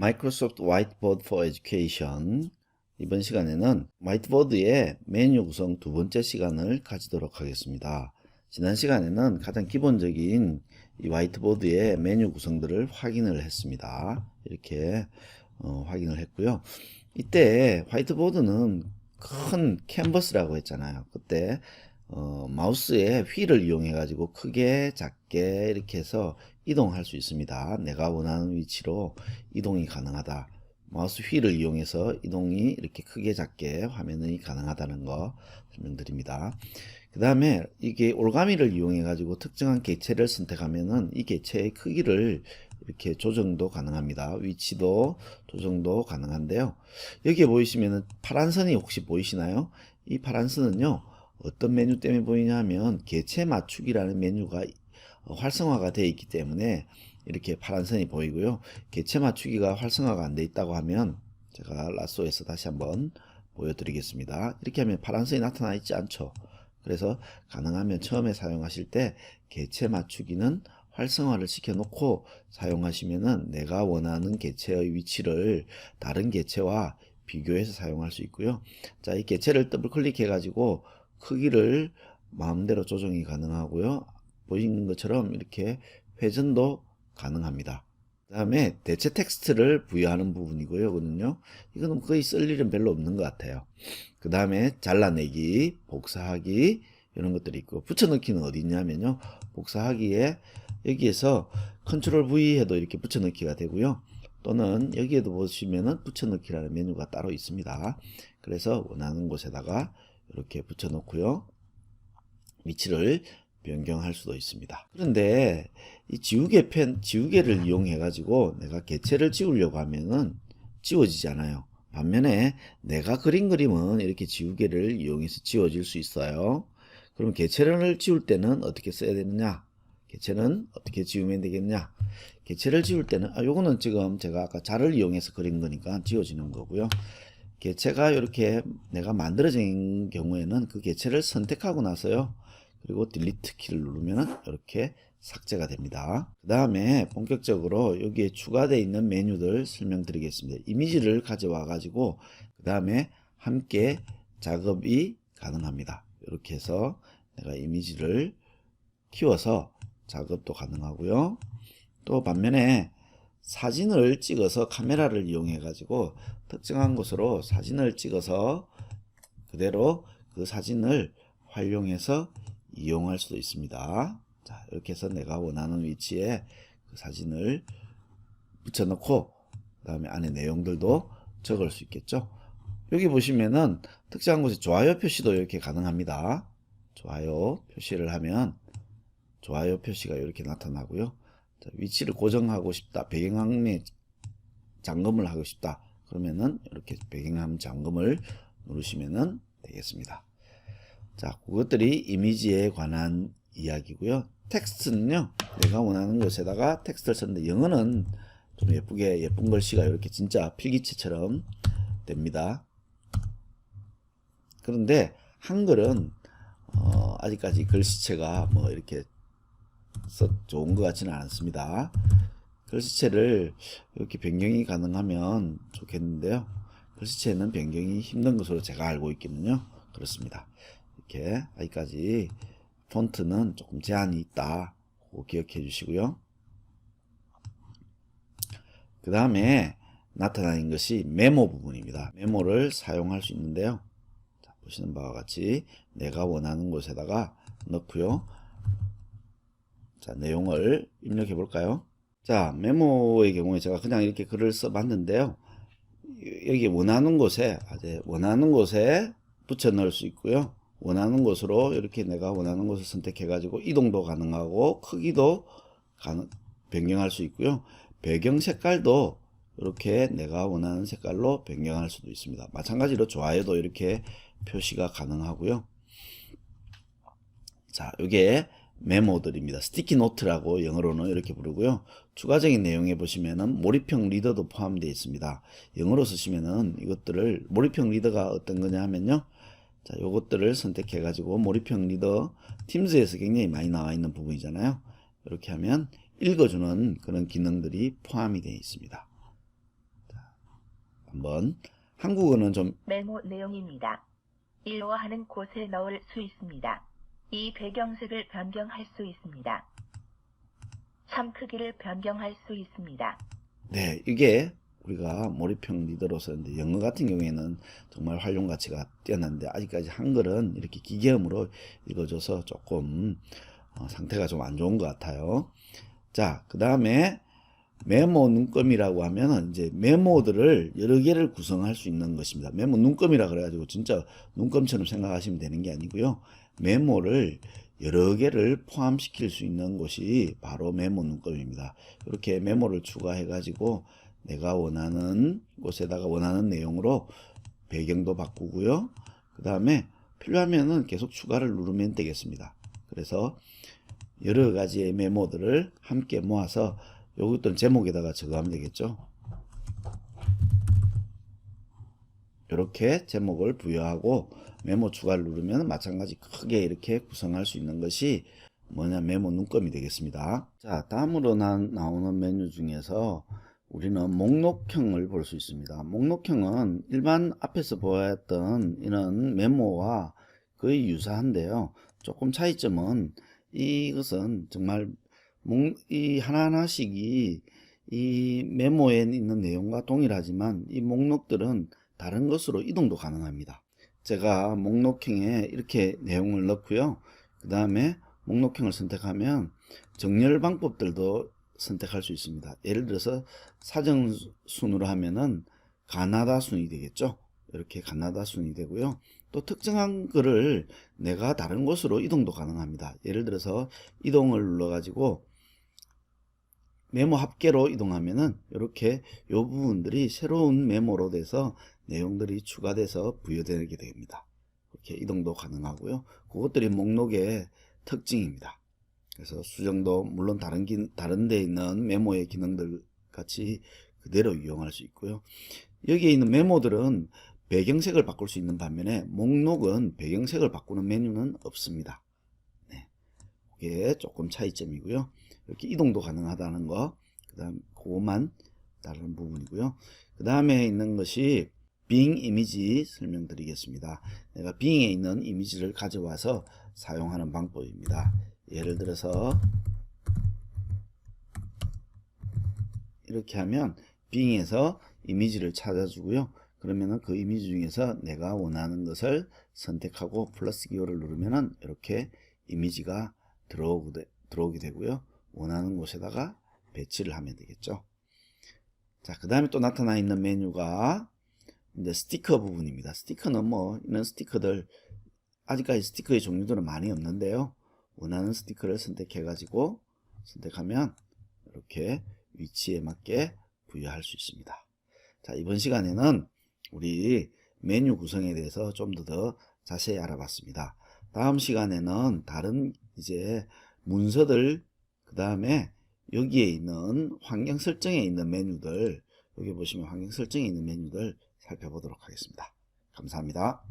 마이크로소프트 화이트보드 for Education. 이번 시간에는 화이트보드의 메뉴 구성 두 번째 시간을 가지도록 하겠습니다. 지난 시간에는 가장 기본적인 이 화이트보드의 메뉴 구성들을 확인을 했습니다. 이렇게 확인을 했고요. 이때 화이트보드는 큰 캔버스라고 했잖아요. 그때 마우스의 휠을 이용해 가지고 크게 작게 이렇게 해서 이동할 수 있습니다. 내가 원하는 위치로 이동이 가능하다. 마우스 휠을 이용해서 이동이 이렇게 크게 작게 화면이 가능하다는 거 설명드립니다. 그 다음에 이게 올가미를 이용해 가지고 특정한 객체를 선택하면은 이 객체의 크기를 이렇게 조정도 가능합니다. 위치도 조정도 가능한데요. 여기에 보이시면은 파란 선이 혹시 보이시나요? 이 파란 선은요, 어떤 메뉴 때문에 보이냐 하면 객체 맞추기라는 메뉴가 활성화가 되어 있기 때문에 이렇게 파란 선이 보이고요. 객체 맞추기가 활성화가 안 되어 있다고 하면 제가 라쏘에서 다시 한번 보여드리겠습니다. 이렇게 하면 파란 선이 나타나 있지 않죠. 그래서 가능하면 처음에 사용하실 때 객체 맞추기는 활성화를 시켜 놓고 사용하시면은 내가 원하는 객체의 위치를 다른 객체와 비교해서 사용할 수 있고요. 자, 이 객체를 더블 클릭해 가지고 크기를 마음대로 조정이 가능하고요. 보시는 것처럼 이렇게 회전도 가능합니다. 그 다음에 대체 텍스트를 부여하는 부분이고요. 이거는 거의 쓸 일은 별로 없는 것 같아요. 그 다음에 잘라내기, 복사하기 이런 것들이 있고, 붙여넣기는 어디 있냐면요, 복사하기에 여기에서 컨트롤 V 해도 이렇게 붙여넣기가 되고요. 또는 여기에도 보시면은 붙여넣기라는 메뉴가 따로 있습니다. 그래서 원하는 곳에다가 이렇게 붙여놓고요, 위치를 변경할 수도 있습니다. 그런데 이 지우개를 이용해 가지고 내가 객체를 지우려고 하면은 지워지지 않아요. 반면에 내가 그린 그림은 이렇게 지우개를 이용해서 지워질 수 있어요. 그럼 객체를 지울 때는 어떻게 써야 되느냐? 객체는 어떻게 지우면 되겠냐? 객체를 지울 때는 요거는 지금 제가 아까 자를 이용해서 그린 거니까 지워지는 거고요. 객체가 이렇게 내가 만들어진 경우에는 그 객체를 선택하고 나서요, 그리고 딜리트 키를 누르면 이렇게 삭제가 됩니다. 그 다음에 본격적으로 여기에 추가되어 있는 메뉴들 설명드리겠습니다. 이미지를 가져와 가지고 그 다음에 함께 작업이 가능합니다. 이렇게 해서 내가 이미지를 키워서 작업도 가능하고요. 또 반면에 사진을 찍어서 카메라를 이용해 가지고 특정한 곳으로 사진을 찍어서 그대로 그 사진을 활용해서 이용할 수도 있습니다. 자, 이렇게 해서 내가 원하는 위치에 그 사진을 붙여넣고 그 다음에 안에 내용들도 적을 수 있겠죠. 여기 보시면은 특정한 곳에 좋아요 표시도 이렇게 가능합니다. 좋아요 표시를 하면 좋아요 표시가 이렇게 나타나고요. 자, 위치를 고정하고 싶다, 배경화면에 잠금을 하고 싶다, 그러면은 이렇게 배경화면 잠금을 누르시면 되겠습니다. 자, 그것들이 이미지에 관한 이야기고요. 텍스트는요, 내가 원하는 곳에다가 텍스트를 썼는데, 영어는 좀 예쁜 글씨가 이렇게 진짜 필기체처럼 됩니다. 그런데 한글은 아직까지 글씨체가 뭐 이렇게 좋은 것 같지는 않습니다. 글씨체를 이렇게 변경이 가능하면 좋겠는데요. 글씨체는 변경이 힘든 것으로 제가 알고 있기는요, 그렇습니다. 이렇게 아직까지 폰트는 조금 제한이 있다, 그거 기억해 주시고요. 그 다음에 나타나는 것이 메모 부분입니다. 메모를 사용할 수 있는데요. 자, 보시는 바와 같이 내가 원하는 곳에다가 넣고요. 자, 내용을 입력해 볼까요? 자, 메모의 경우에 제가 그냥 이렇게 글을 써 봤는데요. 여기 원하는 곳에 붙여 넣을 수 있고요. 원하는 곳으로 이렇게 내가 원하는 곳을 선택해 가지고 이동도 가능하고 크기도 변경할 수 있고요. 배경 색깔도 이렇게 내가 원하는 색깔로 변경할 수도 있습니다. 마찬가지로 좋아요도 이렇게 표시가 가능하고요. 자, 이게 메모들입니다. 스티키 노트라고 영어로는 이렇게 부르고요. 추가적인 내용에 보시면은 몰입형 리더도 포함되어 있습니다. 영어로 쓰시면은 이것들을, 몰입형 리더가 어떤 거냐 하면요, 자, 요것들을 선택해 가지고 몰입형 리더, 팀즈에서 굉장히 많이 나와 있는 부분이잖아요. 이렇게 하면 읽어주는 그런 기능들이 포함이 되어 있습니다. 한번 한국어는 좀 메모 내용입니다. 일로 하는 곳에 넣을 수 있습니다. 이 배경색을 변경할 수 있습니다. 참 크기를 변경할 수 있습니다. 네, 이게 우리가 몰입형 리더로서 이제 영어 같은 경우에는 정말 활용 가치가 뛰어난데 아직까지 한글은 이렇게 기계음으로 읽어줘서 조금 상태가 좀 안 좋은 것 같아요. 자, 그 다음에 메모 눈금이라고 하면은 이제 메모들을 여러 개를 구성할 수 있는 것입니다. 메모 눈금이라 그래가지고 진짜 눈금처럼 생각하시면 되는 게 아니고요. 메모를 여러 개를 포함시킬 수 있는 곳이 바로 메모 눈금입니다. 이렇게 메모를 추가해 가지고 내가 원하는 곳에다가 원하는 내용으로 배경도 바꾸고요. 그 다음에 필요하면은 계속 추가를 누르면 되겠습니다. 그래서 여러 가지의 메모들을 함께 모아서 요것들은 제목에다가 적어하면 되겠죠. 이렇게 제목을 부여하고 메모 추가를 누르면 마찬가지 크게 이렇게 구성할 수 있는 것이 뭐냐, 메모 눈금이 되겠습니다. 자, 다음으로 나오는 메뉴 중에서 우리는 목록형을 볼 수 있습니다. 목록형은 일반 앞에서 보았던 이런 메모와 거의 유사한데요. 조금 차이점은 이것은 정말 이 하나하나씩이 이 메모에 있는 내용과 동일하지만 이 목록들은 다른 것으로 이동도 가능합니다. 제가 목록형에 이렇게 내용을 넣고요. 그 다음에 목록형을 선택하면 정렬 방법들도 선택할 수 있습니다. 예를 들어서 사정순으로 하면은 가나다 순이 되겠죠. 이렇게 가나다 순이 되고요. 또 특정한 글을 내가 다른 곳으로 이동도 가능합니다. 예를 들어서 이동을 눌러 가지고 메모 합계로 이동하면은 이렇게 이 부분들이 새로운 메모로 돼서 내용들이 추가돼서 부여되게 됩니다. 이렇게 이동도 가능하고요. 그것들이 목록의 특징입니다. 그래서 수정도 물론 다른 데 있는 메모의 기능들 같이 그대로 이용할 수 있고요. 여기에 있는 메모들은 배경색을 바꿀 수 있는 반면에 목록은 배경색을 바꾸는 메뉴는 없습니다. 네, 그게 조금 차이점이고요. 이렇게 이동도 가능하다는 거, 그 다음 그것만 다른 부분이고요. 그 다음에 있는 것이 빙 이미지 설명드리겠습니다. 내가 빙에 있는 이미지를 가져와서 사용하는 방법입니다. 예를 들어서 이렇게 하면 빙에서 이미지를 찾아주고요. 그러면은 그 이미지 중에서 내가 원하는 것을 선택하고 플러스 기호를 누르면은 이렇게 이미지가 들어오게 되고요. 원하는 곳에다가 배치를 하면 되겠죠. 자, 그 다음에 또 나타나 있는 메뉴가 이제 스티커 부분입니다. 스티커는 뭐 이런 스티커들 아직까지 스티커의 종류들은 많이 없는데요. 원하는 스티커를 선택해 가지고 선택하면 이렇게 위치에 맞게 부여할 수 있습니다. 자, 이번 시간에는 우리 메뉴 구성에 대해서 좀 더 자세히 알아봤습니다. 다음 시간에는 다른 이제 문서들, 그 다음에 여기에 있는 환경 설정에 있는 메뉴들, 여기 보시면 환경 설정에 있는 메뉴들 살펴보도록 하겠습니다. 감사합니다.